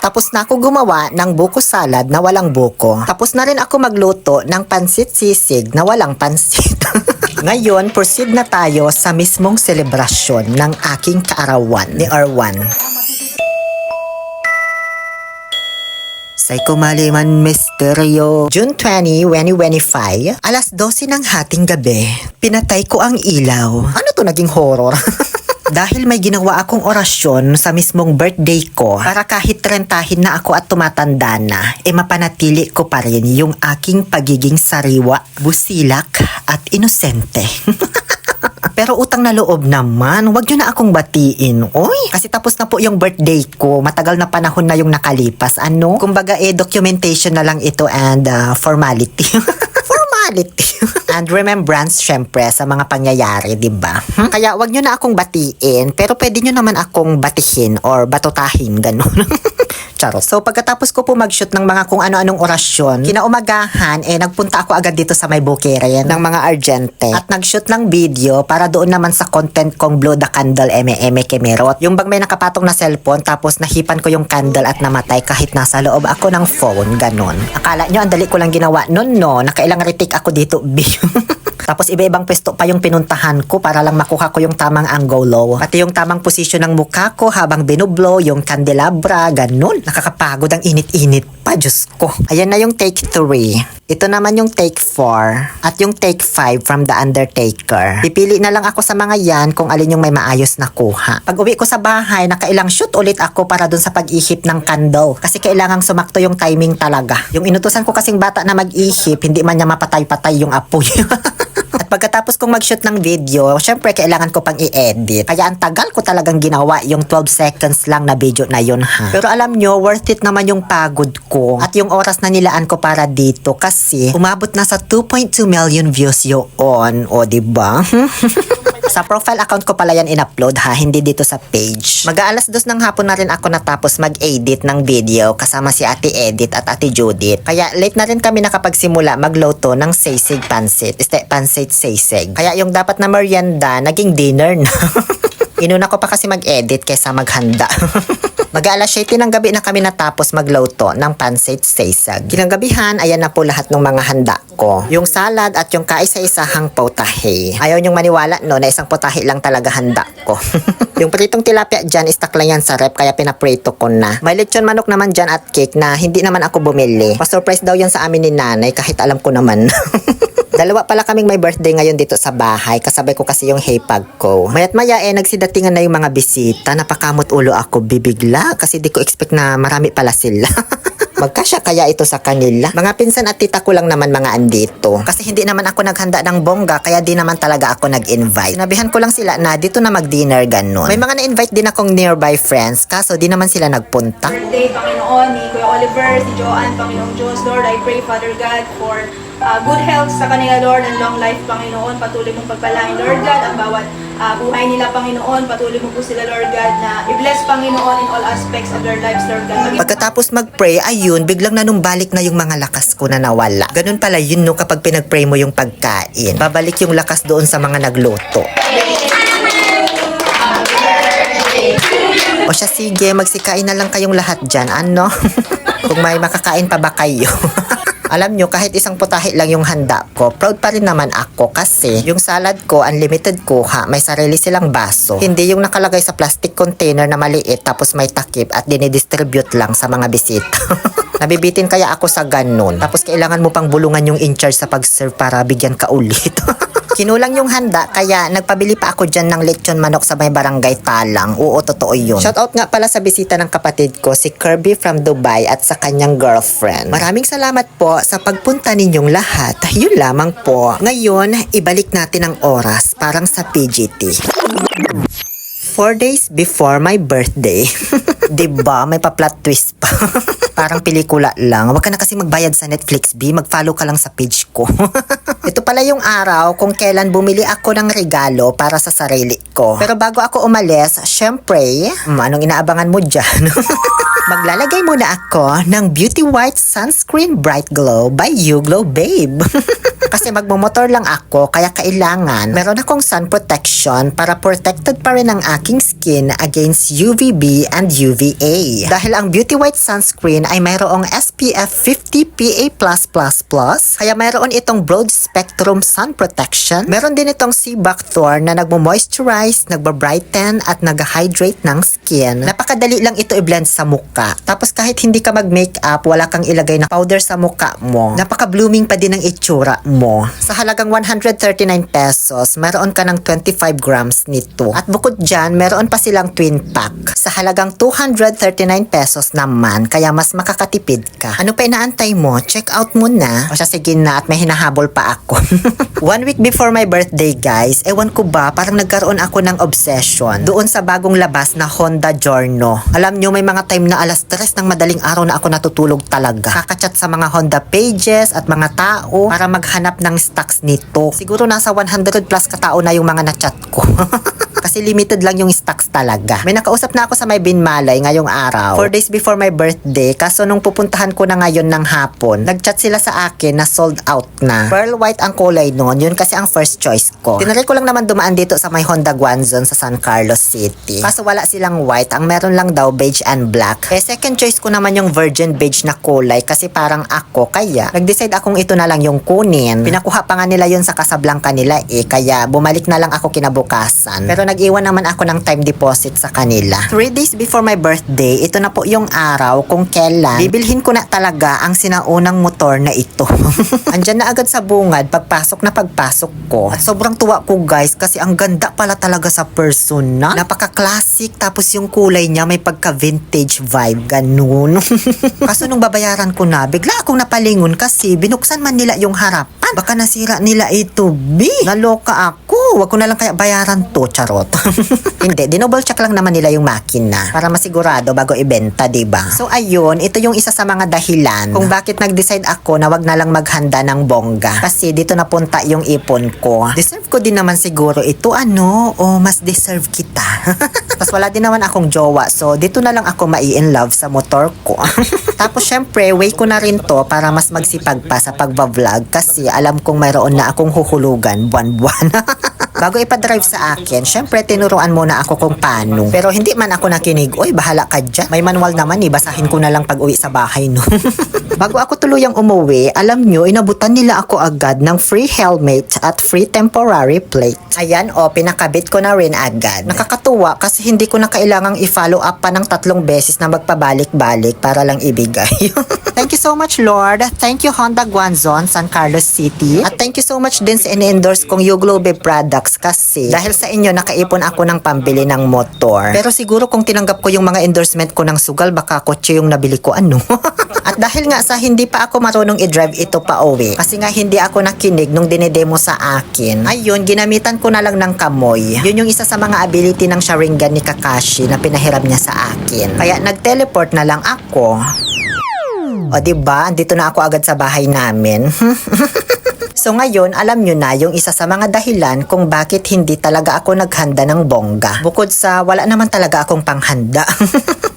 Tapos na ako gumawa ng buko salad na walang buko. Tapos na rin ako magluto ng pansit sisig na walang pansit. Ngayon, proceed na tayo sa mismong selebrasyon ng aking kaarawan ni Arwan. Psycho Maliman Misteryo. June 20, 2025, alas 12 ng hating gabi, pinatay ko ang ilaw. Ano to, naging horror? Dahil may ginawa akong orasyon sa mismong birthday ko para kahit rentahin na ako at tumatanda na, mapanatili ko pa rin yung aking pagiging sariwa, busilak at inosente. Pero utang na loob naman, wag nyo na akong batiin. Oy, kasi tapos na po yung birthday ko. Matagal na panahon na yung nakalipas. Ano? Kumbaga documentation na lang ito and formality. Formality. And remembrance syempre sa mga pangyayari, di ba? Kaya wag nyo na akong batiin, pero pwede nyo naman akong batihin or batutahin, ganun. Charot. So pagkatapos ko po mag-shoot ng mga kung ano-anong orasyon, kinaumagahan, nagpunta ako agad dito sa may bukirin ng mga Argente at nag-shoot ng video para doon naman sa content kong Blow the Candle eme kemerot. Yung bang may nakapatong na cellphone tapos nahipan ko yung candle at namatay kahit nasa loob ako ng phone, ganon. Akala nyo ang dali ko lang ginawa nun, no? Nakailang retake ako dito, Tapos iba-ibang pwesto pa yung pinuntahan ko para lang makuha ko yung tamang angulo. Pati yung tamang posisyon ng mukha ko habang binublow yung candelabra, ganun. Nakakapagod ang init-init pa, Diyos ko. Ayan na yung take 3. Ito naman yung take 4 at yung take 5 from The Undertaker. Pipili na lang ako sa mga yan kung alin yung may maayos na kuha. Pag uwi ko sa bahay, nakailang shoot ulit ako para dun sa pag-ihip ng candle. Kasi kailangang sumakto yung timing talaga. Yung inutusan ko kasing bata na mag-ihip, hindi man niya mapatay-patay yung apoy. At pagkatapos kong mag-shoot ng video, syempre kailangan ko pang i-edit. Kaya ang tagal ko talagang ginawa yung 12 seconds lang na video na yun, ha. Pero alam nyo, worth it naman yung pagod ko at yung oras na nilaan ko para dito kasi umabot na sa 2.2 million views yun. O, diba? Sa profile account ko pala yan in-upload, ha, hindi dito sa page. Mag-aalas 2 ng hapon na rin ako natapos mag-edit ng video kasama si Ate Edith at Ate Judith. Kaya late na rin kami nakapagsimula magluto ng sisig pansit. Pansit sisig. Kaya yung dapat na merienda, naging dinner na. Inuna ko pa kasi mag-edit kaysa maghanda. Mag-aalas 7 ng gabi na kami natapos magluto ng pansit sisig. Kinagabihan, ayan na po lahat ng mga handa ko. Yung salad at yung kaisa-isahang potahe. Ayaw niyong maniwala, no, na isang potahe lang talaga handa ko. Yung pritong tilapia dyan, istak lang yan sa rep, kaya pinaprito ko na. May lechon manok naman dyan at cake na hindi naman ako bumili. Pa-surprise daw yan sa amin ni nanay, kahit alam ko naman. Dalawa pala kaming may birthday ngayon dito sa bahay. Kasabay ko kasi yung hipag ko. Mayat maya nagsidatingan na yung mga bisita. Napakamot ulo ako, bibigla. Kasi di ko expect na marami pala sila. Magkasya kaya ito sa kanila? Mga pinsan at tita ko lang naman mga andito. Kasi hindi naman ako naghanda ng bongga, kaya di naman talaga ako nag-invite. Sinabihan ko lang sila na dito na mag-dinner, ganun. May mga na-invite din akong nearby friends, kaso di naman sila nagpunta. Birthday, Panginoon, ni Kuya Oliver, si Joanne, Panginoong Diyos, Lord, I pray, Father God, for good health sa kanila, Lord, and long life, Panginoon. Patuloy mong pagpalain, Lord God, ang bawat buhay nila, Panginoon. Patuloy mo po sila, Lord God, na i-bless, Panginoon, in all aspects of their lives, Lord God. Pagkatapos mag-pray, ayun, biglang nanumbalik na yung mga lakas ko na nawala. Ganun pala yun, no, kapag pinag-pray mo yung pagkain. Babalik yung lakas doon sa mga nagluto. O siya, sige, magsikain na lang kayong lahat dyan, ano? Kung may makakain pa ba kayo? Alam nyo, kahit isang putahe lang yung handa ko, proud pa rin naman ako kasi yung salad ko, unlimited kuha, may sarili silang baso. Hindi yung nakalagay sa plastic container na maliit tapos may takip at dinidistribute lang sa mga bisita. Nabibitin kaya ako sa ganun. Tapos kailangan mo pang bulungan yung in-charge sa pag-serve para bigyan ka ulit. Kinulang yung handa, kaya nagpabili pa ako dyan ng lechon manok sa may barangay Talang. Oo, totoo yun. Shoutout nga pala sa bisita ng kapatid ko, si Kirby from Dubai at sa kanyang girlfriend. Maraming salamat po sa pagpunta ninyong lahat. Yun lamang po. Ngayon, ibalik natin ang oras parang sa PGT. 4 days before my birthday. Diba? May pa-plot twist pa. Parang pelikula lang. Huwag ka na kasi magbayad sa Netflix, B. Mag-follow ka lang sa page ko. Ito pala yung araw kung kailan bumili ako ng regalo para sa sarili ko. Pero bago ako umalis, syempre, anong inaabangan mo dyan? Maglalagay muna ako ng Beauty White Sunscreen Bright Glow by YouGlow Babe. Kasi magmumotor lang ako kaya kailangan meron akong sun protection para protected pa rin ang aking skin against UVB and UVA. Dahil ang Beauty White Sunscreen ay mayroong SPF 50 PA+++, kaya mayroon itong broad spectrum sun protection. Meron din itong sea buckthorn na nagmo-moisturize, nagba-brighten at nag-hydrate ng skin. Napakadali lang ito i-blend sa muka. Tapos kahit hindi ka mag-makeup, wala kang ilagay na powder sa muka mo. Napaka-blooming pa din ang itsura mo. Sa halagang 139 pesos, meron ka ng 25 grams nito. At bukod dyan, meron pa silang twin pack. Sa halagang 239 pesos naman, kaya mas makakatipid ka. Ano pa inaantay mo? Check out mo na. O siya, sige na at may hinahabol pa ako. 1 week before my birthday, guys, ewan ko ba, parang nagkaroon ako ng obsession doon sa bagong labas na Honda Giorno. Alam nyo, may mga time na alas 3 ng madaling araw na ako natutulog talaga. Kakachat sa mga Honda pages at mga tao para maghanap ng stocks nito. Siguro nasa 100 plus katao na yung mga na-chat ko. Kasi limited lang yung stocks talaga. May nakausap na ako sa may Binmalay ngayong araw. 4 days before my birthday. Kaso nung pupuntahan ko na ngayon ng hapon, nag-chat sila sa akin na sold out na. Pearl white ang kulay nun. Yun kasi ang first choice ko. Tinry ko lang naman dumaan dito sa may Honda Guanzon sa San Carlos City. Kaso wala silang white. Ang meron lang daw beige and black. Eh second choice ko naman yung virgin beige na kulay kasi parang ako. Kaya nag-decide akong ito na lang yung kunin. Pinakuha pa nga nila yun sa Casablanca nila kaya bumalik na lang ako kinabukasan. Pero nag-iwan naman ako ng time deposit sa kanila. 3 days before my birthday, ito na po yung araw kung kailan bibilhin ko na talaga ang sinaunang motor na ito. Andyan na agad sa bungad pagpasok ko. At sobrang tuwa ko, guys, kasi ang ganda pala talaga sa personal. Napaka-classic, tapos yung kulay niya may pagka-vintage vibe, ganun. Kaso nung babayaran ko na, bigla akong napalingon kasi binuksan man nila yung harapan. Baka nasira nila ito, B. Naloka ako. Wag ko na lang kaya bayaran to, charot. Hindi, dinouble check lang naman nila yung makina para masigurado bago ibenta, diba? So ayun, ito yung isa sa mga dahilan kung bakit nag-decide ako na wag na lang maghanda ng bongga. Kasi dito napunta yung ipon ko. Deserve ko din naman siguro ito, mas deserve kita. Tapos wala din naman akong jowa, so dito na lang ako mai-in love sa motor ko. Tapos syempre, way ko na rin to para mas magsipag pa sa pagbablog kasi alam kong mayroon na akong huhulugan buwan-buwan. Bago ipadrive sa akin, syempre tinuruan muna ako kung paano. Pero hindi man ako nakinig, oy bahala ka dyan. May manual naman basahin ko na lang pag uwi sa bahay, no? Bago ako tuluyang umuwi, alam nyo, inabutan nila ako agad ng free helmet at free temporary plate. Ayan, pinakabit ko na rin agad. Nakakatuwa kasi hindi ko na kailangang i-follow up pa ng 3 beses na magpabalik-balik para lang ibigay. Thank you so much, Lord. Thank you, Honda Guanzon, San Carlos City. At thank you so much din sa in-endorse kong YouGlow Babe products kasi dahil sa inyo nakaipon ako ng pambili ng motor. Pero siguro kung tinanggap ko yung mga endorsement ko ng sugal, baka kotse yung nabili ko, At dahil nga sa hindi pa ako marunong i-drive ito pa uwi, kasi nga hindi ako nakinig nung dinedemo sa akin, ayun, ginamitan ko na lang ng kamoy. Yun yung isa sa mga ability ng Sharingan ni Kakashi na pinahiram niya sa akin. Kaya nag-teleport na lang ako. O diba, andito na ako agad sa bahay namin. So ngayon, alam nyo na yung isa sa mga dahilan kung bakit hindi talaga ako naghanda ng bongga. Bukod sa wala naman talaga akong panghanda.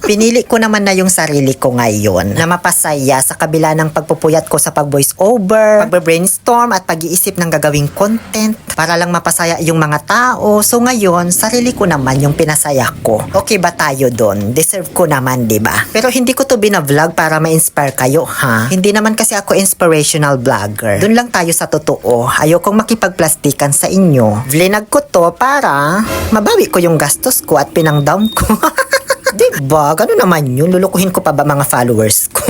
Pinili ko naman na yung sarili ko ngayon na mapasaya sa kabila ng pagpupuyat ko sa pag-voice over, pag-brainstorm at pag-iisip ng gagawing content para lang mapasaya yung mga tao. So ngayon, sarili ko naman yung pinasaya ko. Okay ba tayo doon? Deserve ko naman, diba? Pero hindi ko to binavlog para ma-inspire kayo, ha? Hindi naman kasi ako inspirational vlogger. Doon lang tayo sa totoo. Ayokong makipagplastikan sa inyo. Vlinag ko to para mabawi ko yung gastos ko at pinang-down ko. Diba? Ganun naman yun. Lulukuhin ko pa ba mga followers ko?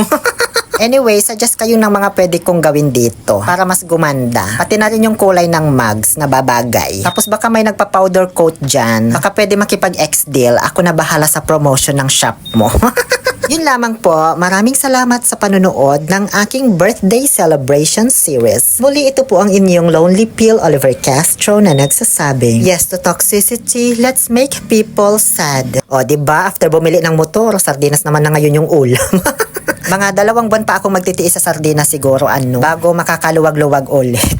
Anyway, suggest kayo ng mga pwede kong gawin dito para mas gumanda. Pati na rin yung kulay ng mugs na babagay. Tapos baka may nagpa-powder coat dyan. Baka pwede makipag-ex-deal. Ako na bahala sa promotion ng shop mo. Yun lamang po. Maraming salamat sa panunood ng aking birthday celebration series. Muli ito po ang inyong Lonely Pill Oliver Castro na nagsasabing, yes to toxicity, let's make people sad. O diba, after bumili ng motor, sardinas naman na ngayon yung ulam. Mga 2 buwan pa ako magtitiis sa sardinas siguro bago makakaluwag-luwag ulit.